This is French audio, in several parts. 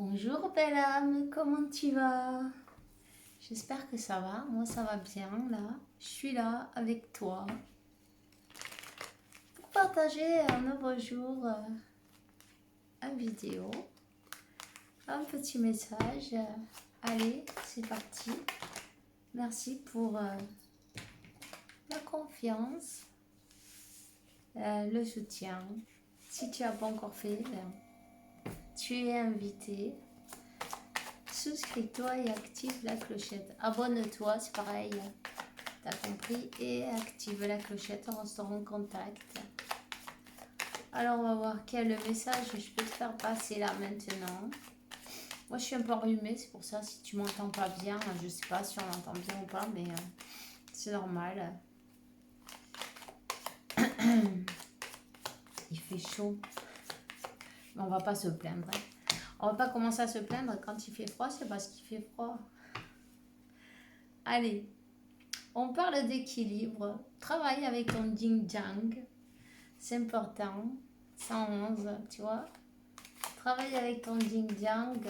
Bonjour belle âme, comment tu vas? J'espère que ça va, moi ça va bien là. Je suis là avec toi pour partager un nouveau jour, une vidéo, un petit message. Allez, c'est parti. Merci pour la confiance, le soutien. Si tu n'as pas encore fait, tu es invité. Souscris-toi et active la clochette. Abonne-toi, c'est pareil. T'as compris? Et active la clochette, on restera en contact. Alors, on va voir quel message je peux te faire passer là maintenant. Moi, je suis un peu enrhumée, c'est pour ça, si tu m'entends pas bien, je sais pas si on m'entend bien ou pas, mais c'est normal. Il fait chaud. Mais on va pas se plaindre. On va pas commencer à se plaindre quand il fait froid, c'est parce qu'il fait froid. Allez, on parle d'équilibre. Travaille avec ton yin-yang. C'est important. 111, tu vois. Travaille avec ton yin-yang.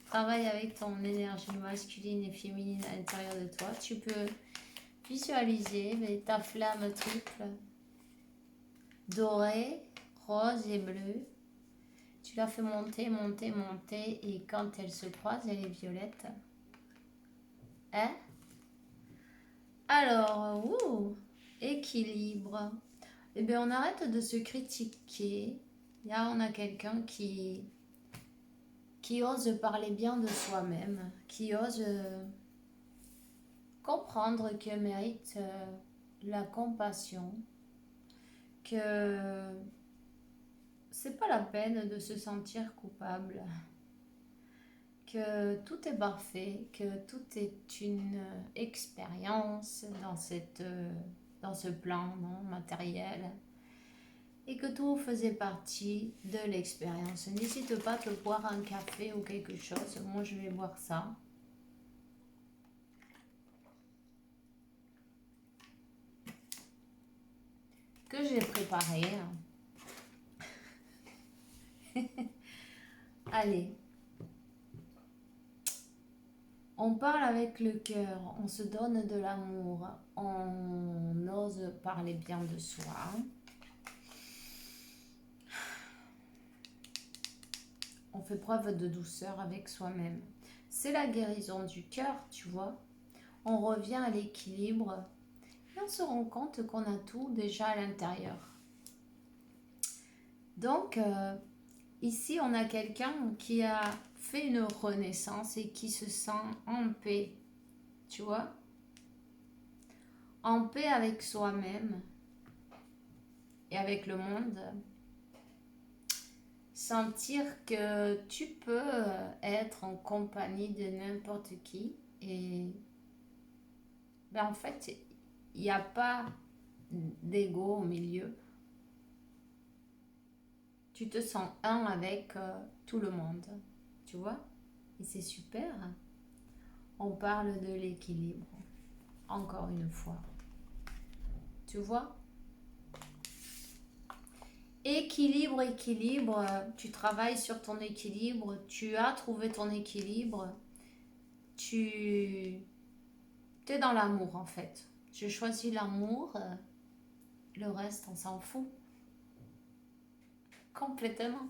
Travaille avec ton énergie masculine et féminine à l'intérieur de toi. Tu peux visualiser ta flamme triple, dorée, rose et bleue. Tu la fais monter, monter, monter. Et quand elle se croise, elle est violette. Hein? Alors, équilibre. Eh bien, on arrête de se critiquer. Là, on a quelqu'un qui ose parler bien de soi-même, qui ose comprendre qu'elle mérite la compassion, que c'est pas la peine de se sentir coupable, que tout est parfait, que tout est une expérience dans ce plan matériel, et que tout faisait partie de l'expérience. N'hésite pas à te boire un café ou quelque chose. Moi, je vais boire ça. Que j'ai préparé. Allez. On parle avec le cœur, on se donne de l'amour, on ose parler bien de soi. On fait preuve de douceur avec soi-même. C'est la guérison du cœur, tu vois. On revient à l'équilibre et on se rend compte qu'on a tout déjà à l'intérieur. Donc, ici, on a quelqu'un qui a fait une renaissance et qui se sent en paix, tu vois. En paix avec soi-même et avec le monde. Sentir que tu peux être en compagnie de n'importe qui et en fait, il n'y a pas d'ego au milieu. Tu te sens un avec tout le monde, tu vois? Et c'est super. On parle de l'équilibre, encore une fois. Tu vois? Équilibre, équilibre, tu travailles sur ton équilibre, tu as trouvé ton équilibre, tu es dans l'amour en fait. Je choisis l'amour, le reste on s'en fout. Complètement.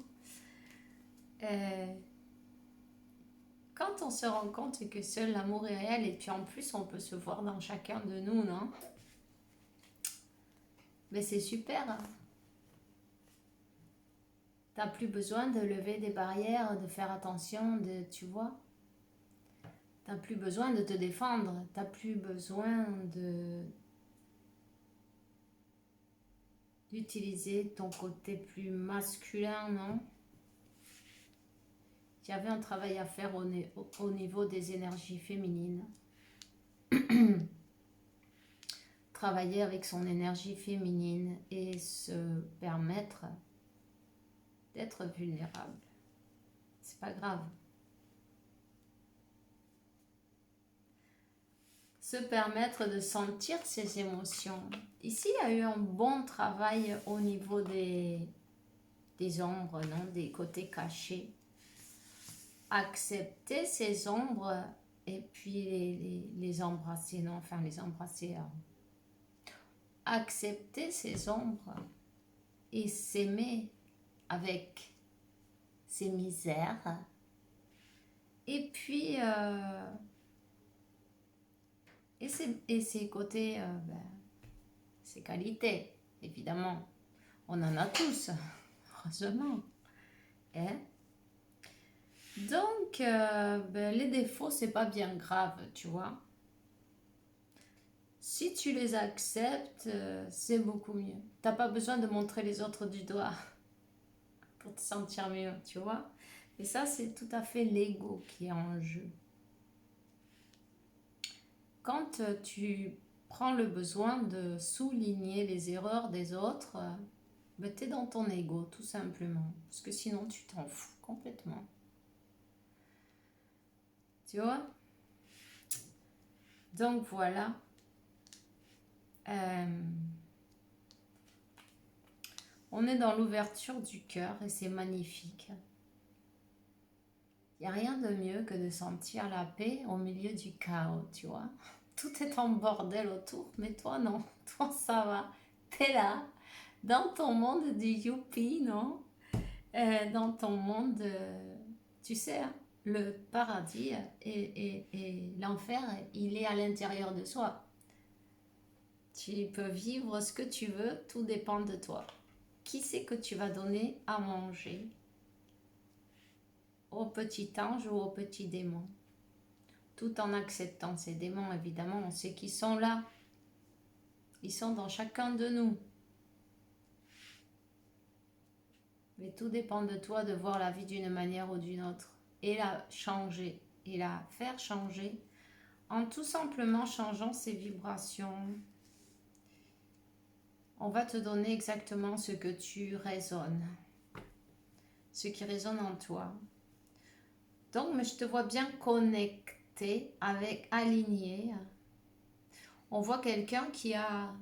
Quand on se rend compte que seul l'amour est réel et puis en plus on peut se voir dans chacun de nous, non? Mais c'est super. T'as plus besoin de lever des barrières, de faire attention, tu vois. T'as plus besoin de te défendre, t'as plus besoin d'utiliser ton côté plus masculin, non? Il y avait un travail à faire au niveau des énergies féminines. Travailler avec son énergie féminine et se permettre d'être vulnérable. C'est pas grave. Se permettre de sentir ses émotions. Ici, il y a eu un bon travail au niveau des ombres, non? Des côtés cachés. accepter ces ombres et puis les embrasser, non, enfin les embrasser, accepter ces ombres et s'aimer avec ses misères et puis et ses côtés, ses qualités, évidemment. On en a tous, heureusement. Hein? Donc, les défauts, c'est pas bien grave, tu vois. Si tu les acceptes, c'est beaucoup mieux. T'as pas besoin de montrer les autres du doigt pour te sentir mieux, tu vois. Et ça, c'est tout à fait l'ego qui est en jeu. Quand tu prends le besoin de souligner les erreurs des autres, tu es dans ton ego, tout simplement. Parce que sinon, tu t'en fous complètement. Tu vois? Donc, voilà. On est dans l'ouverture du cœur et c'est magnifique. Il n'y a rien de mieux que de sentir la paix au milieu du chaos, tu vois. Tout est en bordel autour, mais toi non. Toi ça va. T'es là, dans ton monde du youpi, non? Dans ton monde, tu sais, hein, le paradis et l'enfer, il est à l'intérieur de soi. Tu peux vivre ce que tu veux, tout dépend de toi. Qui c'est que tu vas donner à manger au petit ange ou au petit démon? Tout en acceptant ces démons, évidemment, on sait qu'ils sont là. Ils sont dans chacun de nous. Mais tout dépend de toi de voir la vie d'une manière ou d'une autre. Et la changer. Et la faire changer en tout simplement changeant ses vibrations. On va te donner exactement ce que tu résonnes. Ce qui résonne en toi. Donc, mais je te vois bien connecté, avec aligné. On voit quelqu'un qui a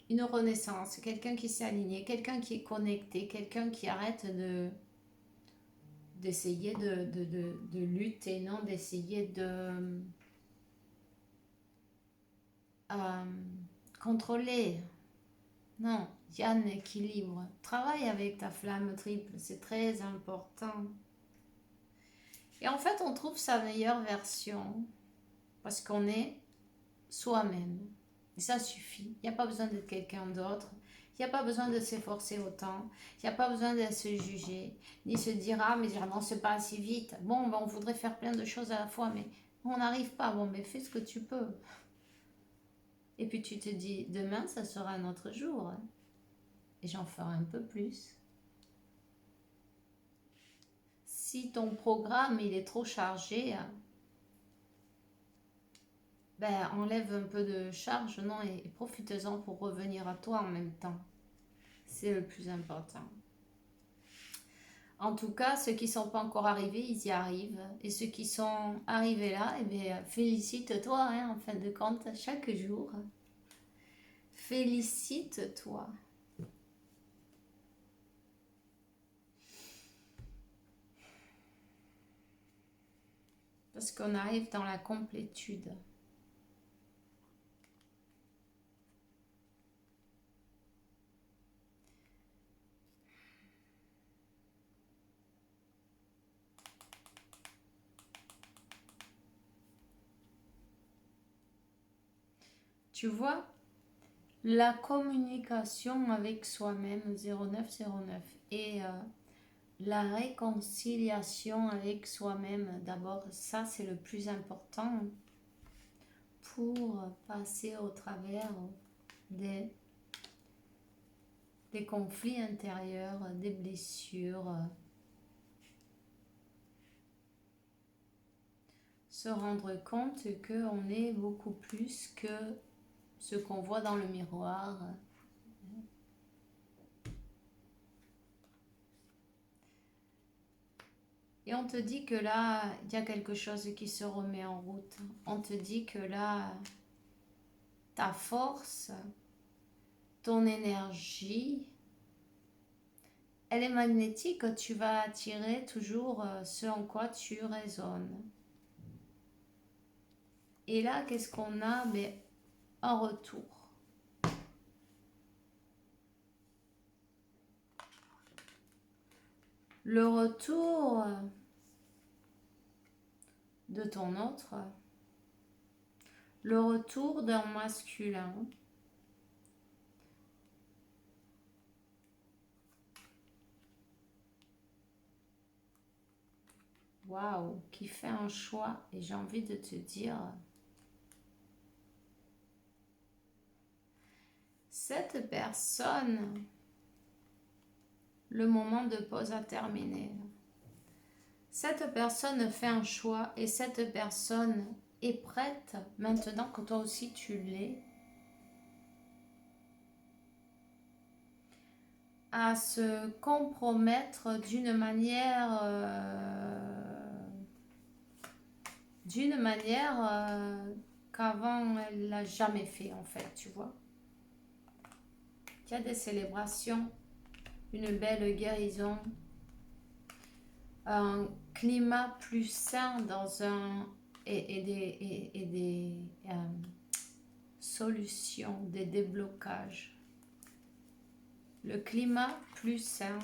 une renaissance, quelqu'un qui s'est aligné, quelqu'un qui est connecté, quelqu'un qui arrête d'essayer de lutter, non, d'essayer de contrôler. Non, il y a un équilibre. Travaille avec ta flamme triple, c'est très important. Et en fait, on trouve sa meilleure version parce qu'on est soi-même. Et ça suffit. Il n'y a pas besoin d'être quelqu'un d'autre. Il n'y a pas besoin de s'efforcer autant. Il n'y a pas besoin de se juger. Ni se dire, ah, mais j'avance pas assez vite. Bon, on voudrait faire plein de choses à la fois, mais on n'arrive pas. Bon, mais fais ce que tu peux. Et puis tu te dis, demain, ça sera un autre jour. Et j'en ferai un peu plus. Si ton programme, il est trop chargé, enlève un peu de charge, non, et profite-en pour revenir à toi en même temps. C'est le plus important. En tout cas, ceux qui ne sont pas encore arrivés, ils y arrivent. Et ceux qui sont arrivés là, félicite-toi, hein, en fin de compte, chaque jour. Félicite-toi. Parce qu'on arrive dans la complétude. Tu vois, la communication avec soi-même 0909 et la réconciliation avec soi-même d'abord, ça c'est le plus important pour passer au travers des conflits intérieurs, des blessures, se rendre compte qu'on est beaucoup plus que ce qu'on voit dans le miroir. Et on te dit que là, il y a quelque chose qui se remet en route. On te dit que là, ta force, ton énergie Elle est magnétique, tu vas attirer toujours ce en quoi tu résonnes. Et là, qu'est-ce qu'on a? Mais en retour. Le retour de ton autre. Le retour d'un masculin. Waouh, qui fait un choix. Et j'ai envie de te dire, cette personne, le moment de pause a terminé. Cette personne fait un choix et cette personne est prête, maintenant que toi aussi tu l'es, à se compromettre d'une manière qu'avant elle l'a jamais fait en fait, tu vois. Il y a des célébrations, une belle guérison, un climat plus sain dans un et des solutions, des déblocages. Le climat plus sain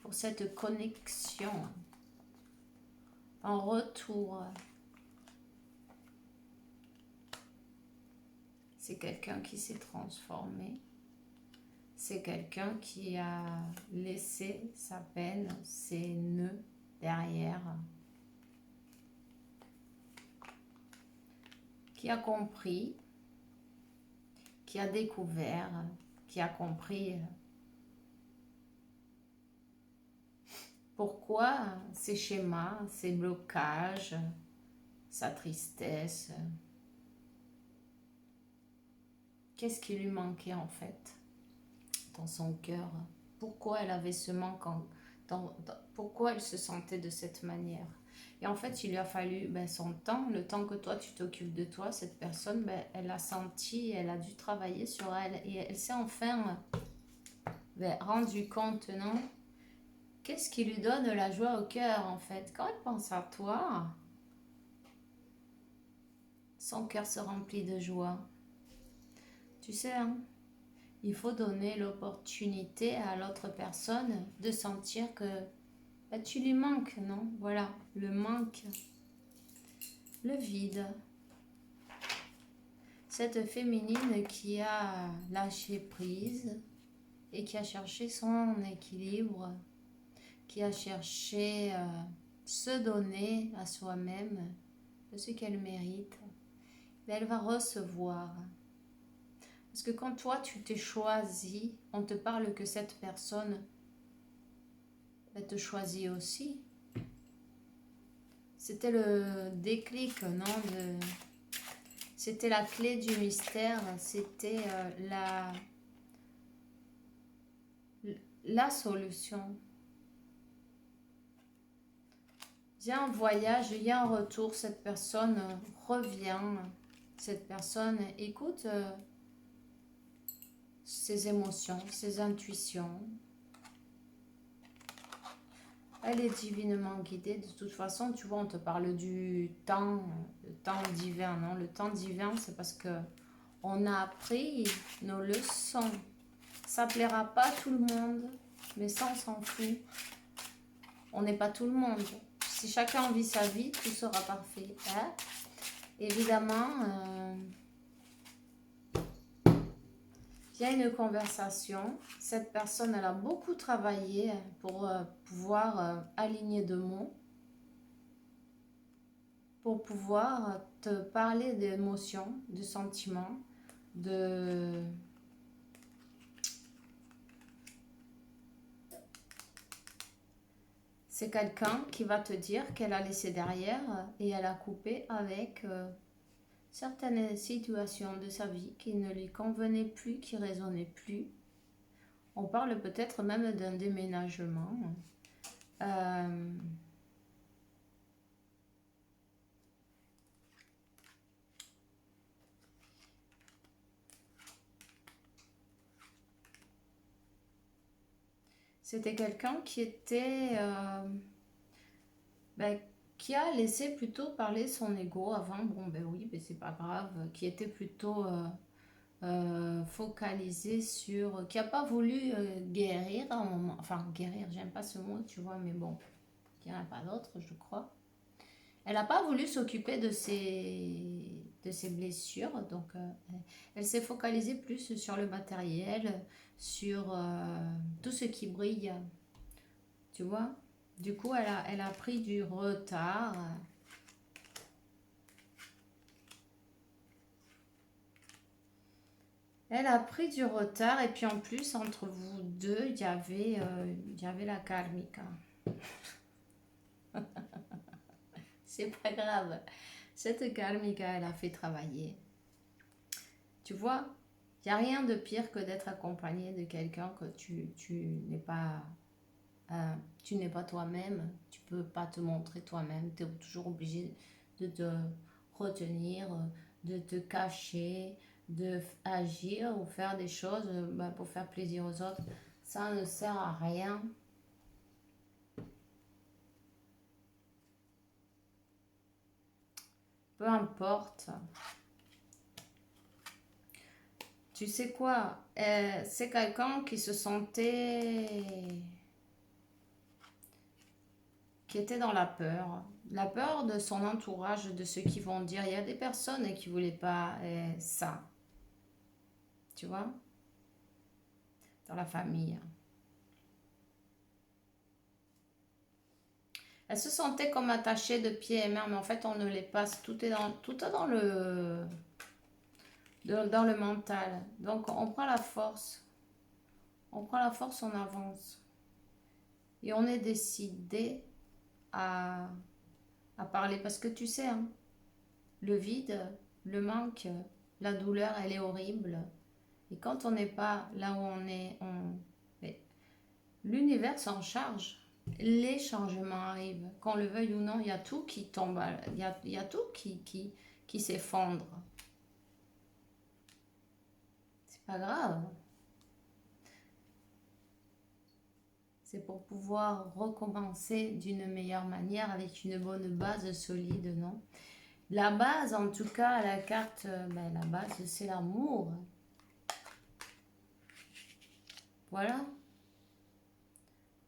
pour cette connexion en retour. C'est quelqu'un qui s'est transformé. C'est quelqu'un qui a laissé sa peine, ses nœuds derrière. Qui a compris, qui a découvert, qui a compris pourquoi ces schémas, ces blocages, sa tristesse, qu'est-ce qui lui manquait en fait dans son cœur, pourquoi elle avait ce manque, pourquoi elle se sentait de cette manière. Et en fait, il lui a fallu son temps, le temps que toi tu t'occupes de toi, cette personne, elle a senti, elle a dû travailler sur elle et elle s'est enfin rendu compte, non? Qu'est-ce qui lui donne la joie au cœur en fait? Quand elle pense à toi, son cœur se remplit de joie. Tu sais, hein? Il faut donner l'opportunité à l'autre personne de sentir que tu lui manques, non? Voilà, le manque, le vide. Cette féminine qui a lâché prise et qui a cherché son équilibre, qui a cherché se donner à soi-même ce qu'elle mérite, elle va recevoir. Parce que quand toi tu t'es choisi, on te parle que cette personne te choisit aussi. C'était le déclic, non? C'était la clé du mystère, c'était la solution. Il y a un voyage, il y a un retour, cette personne revient, cette personne écoute ses émotions, ses intuitions. Elle est divinement guidée. De toute façon, tu vois, on te parle du temps, le temps divin, non? Le temps divin, c'est parce que on a appris nos leçons. Ça plaira pas à tout le monde, mais ça, on s'en fout. On n'est pas tout le monde. Si chacun vit sa vie, tout sera parfait. Hein? Évidemment, il y a une conversation. Cette personne, elle a beaucoup travaillé pour pouvoir aligner deux mots, pour pouvoir te parler d'émotions, de sentiments, de... C'est quelqu'un qui va te dire qu'elle a laissé derrière et elle a coupé avec certaines situations de sa vie qui ne lui convenaient plus, qui ne résonnaient plus. On parle peut-être même d'un déménagement. C'était quelqu'un qui était... ben, qui a laissé plutôt parler son ego avant. Bon, ben oui, mais c'est pas grave. Qui était plutôt focalisé sur... Qui a pas voulu guérir à un moment. Enfin, guérir, j'aime pas ce mot, tu vois, mais bon, il n'y en a pas d'autre, je crois. Elle n'a pas voulu s'occuper de ses blessures, donc elle s'est focalisée plus sur le matériel, sur tout ce qui brille, tu vois. Du coup, elle a pris du retard. Elle a pris du retard et puis en plus, entre vous deux, il y avait la karmika. C'est pas grave. Cette karmika, elle a fait travailler. Tu vois, il n'y a rien de pire que d'être accompagné de quelqu'un que tu n'es pas toi-même. Tu peux pas te montrer toi-même. Tu es toujours obligé de te retenir, de te cacher, agir ou faire des choses pour faire plaisir aux autres. Ça ne sert à rien. Peu importe. Tu sais quoi? C'est quelqu'un qui se sentait... qui était dans la peur de son entourage, de ce qu'ils vont dire. Il y a des personnes qui ne voulaient pas ça, tu vois, dans la famille. Elle se sentait comme attachée de pied et main, mais en fait, on ne les passe. Tout est dans dans le mental. Donc, on prend la force. On prend la force, on avance. Et on est décidé à, à parler. Parce que tu sais, hein, le vide, le manque, la douleur, elle est horrible. Et quand on n'est pas là où on est, l'univers s'en charge. Les changements arrivent. Qu'on le veuille ou non, il y a tout qui tombe. Il y a tout qui s'effondre. C'est pas grave. C'est pour pouvoir recommencer d'une meilleure manière avec une bonne base solide, non? La base, en tout cas, à la carte, la base, c'est l'amour. Voilà.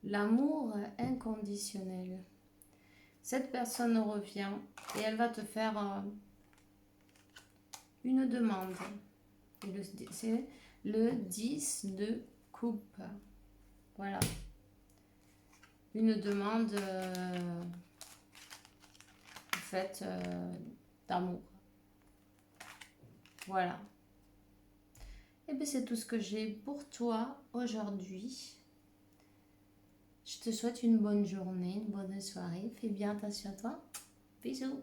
L'amour inconditionnel. Cette personne revient et elle va te faire une demande. C'est le 10 de coupe. Voilà. Une demande en fait d'amour. Voilà. Et bien c'est tout ce que j'ai pour toi aujourd'hui. Je te souhaite une bonne journée, une bonne soirée. Fais bien attention à toi. Bisous.